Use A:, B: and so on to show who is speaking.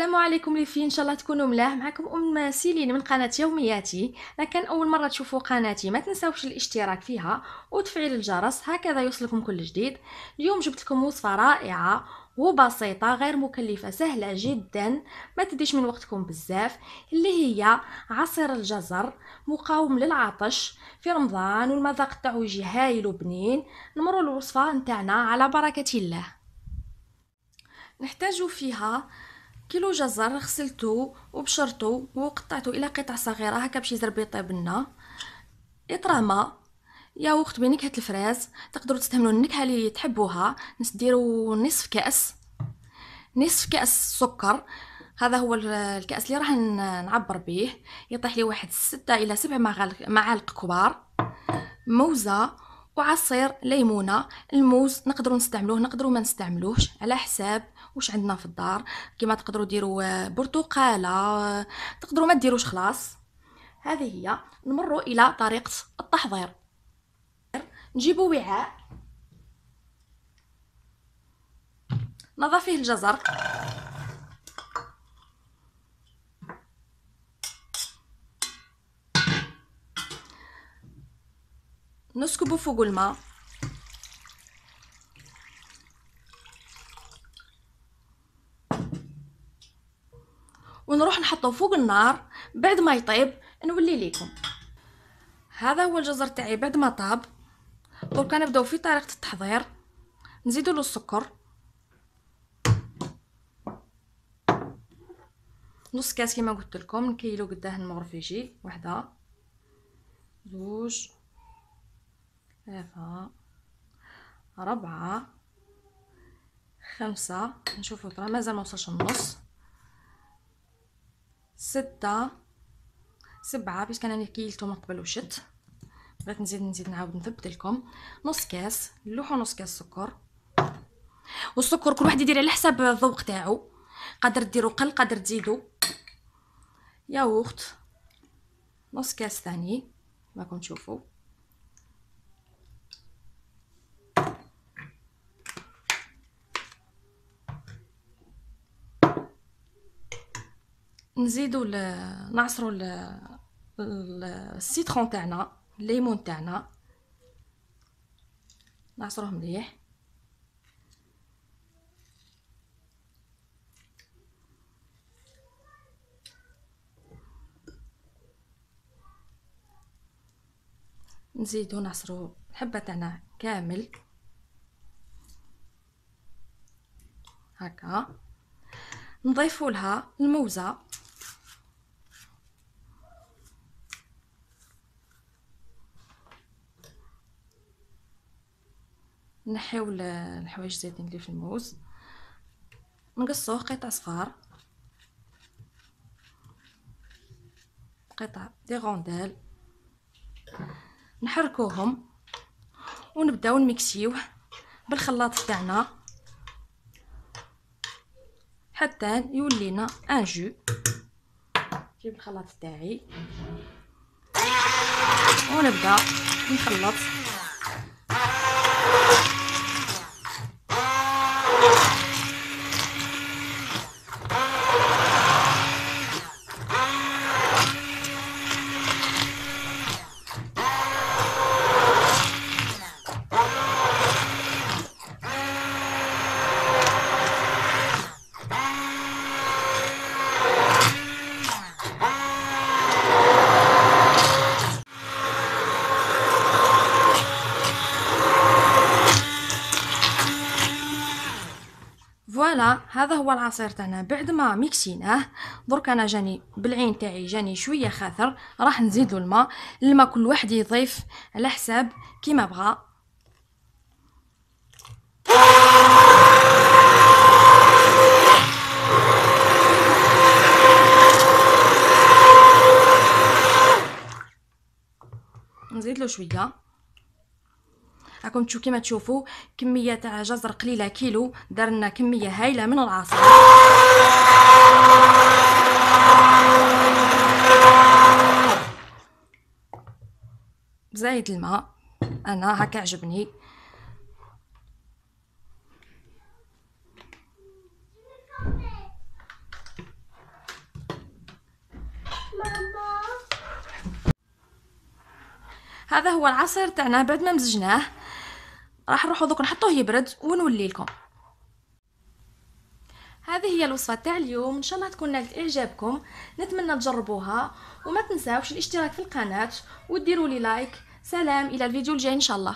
A: السلام عليكم لي في ان شاء الله تكونوا ملاح. معكم ام سيلين من قناه يومياتي. لكن اول مره تشوفوا قناتي ما تنساوش الاشتراك فيها وتفعيل الجرس، هكذا يوصلكم كل جديد. اليوم جبت لكم وصفه رائعه وبسيطه غير مكلفه، سهله جدا، ما تديش من وقتكم بزاف، اللي هي عصير الجزر، مقاوم للعطش في رمضان، والمذاق تاعو يجي هايل وبنين. نمروا الوصفه نتاعنا على بركه الله. نحتاج فيها كيلو جزر غسلته وبشرته وقطعته الى قطع صغيره هكا باش يزرب يطيب لنا. اطرا ماء، ياغورت بنكهه الفراز، تقدروا تستعملوا النكهه اللي تحبوها. نديروا نصف كاس سكر، هذا هو الكاس اللي راح نعبر به. يطيح لي واحد 6 الى 7 معالق كبار موزه، وعصير ليمونه. الموز نقدروا نستعملوه نقدروا ما نستعملوش على حساب واش عندنا في الدار، كما تقدروا ديروا برتقاله، تقدروا ما ديروش خلاص. هذه هي. نمروا الى طريقه التحضير. نجيبوا وعاء، نضع فيه الجزر، نسكبه فوق الماء، ونروح نحطه فوق النار. بعد ما يطيب نولي لكم. هذا هو الجزر تاعي بعد ما طاب. درك نبداو في طريقه التحضير. نزيدوا له السكر، نص كاس كما قلت لكم، نكيلو قداه المغرف يجي. وحده، زوج، ثلاثة، ربعة، خمسة، نشوفوا ترى مازال ما وصلش النص، 6، 7، بيسك انا كيلتو من قبل وشت. بغيت نزيد نعاود نثبت لكم. نص كاس نلوحو نص كاس سكر. والسكر كل واحد يدير على حساب الذوق تاعو، قادر ديروا قل قادر تزيدوا. ياغورت نص كاس ثاني راكم تشوفوا. نزيدوا نعصروا السيترون تاعنا، الليمون تاعنا، نعصروه مليح. نزيدو نعصرو الحبه تاعنا كامل هكا. نضيفو لها الموزه، نحيو الحوايج زايدين اللي في الموز، نقصوه قطع صغار، قطع دي غوندال، نحركوهم ونبداو نميكسيوه بالخلاط تاعنا حتى يولينا ان جو. نجيب الخلاط تاعي ونبدا نخلط. فوالا، هذا هو العصير تاعنا بعد ما ميكسيناه. درك انا جاني بالعين تاعي جاني شويه خاثر، راح نزيدو الماء كل واحد يضيف على حساب كيما بغى. نزيد له شويه. راكم تشوفوا كيما تشوفوا كميه تاع جزر قليله، كيلو دارنا كميه هايله من العصير. زايد الماء، انا هكا عجبني. هذا هو العصير تاعنا بعد ما مزجناه. راح نروحو دوك نحطوه يبرد ونولي لكم. هذه هي الوصفه تاع اليوم، ان شاء الله تكون نالت اعجابكم. نتمنى تجربوها وما تنساوش الاشتراك في القناه وديروا لي لايك. سلام، الى الفيديو الجاي ان شاء الله.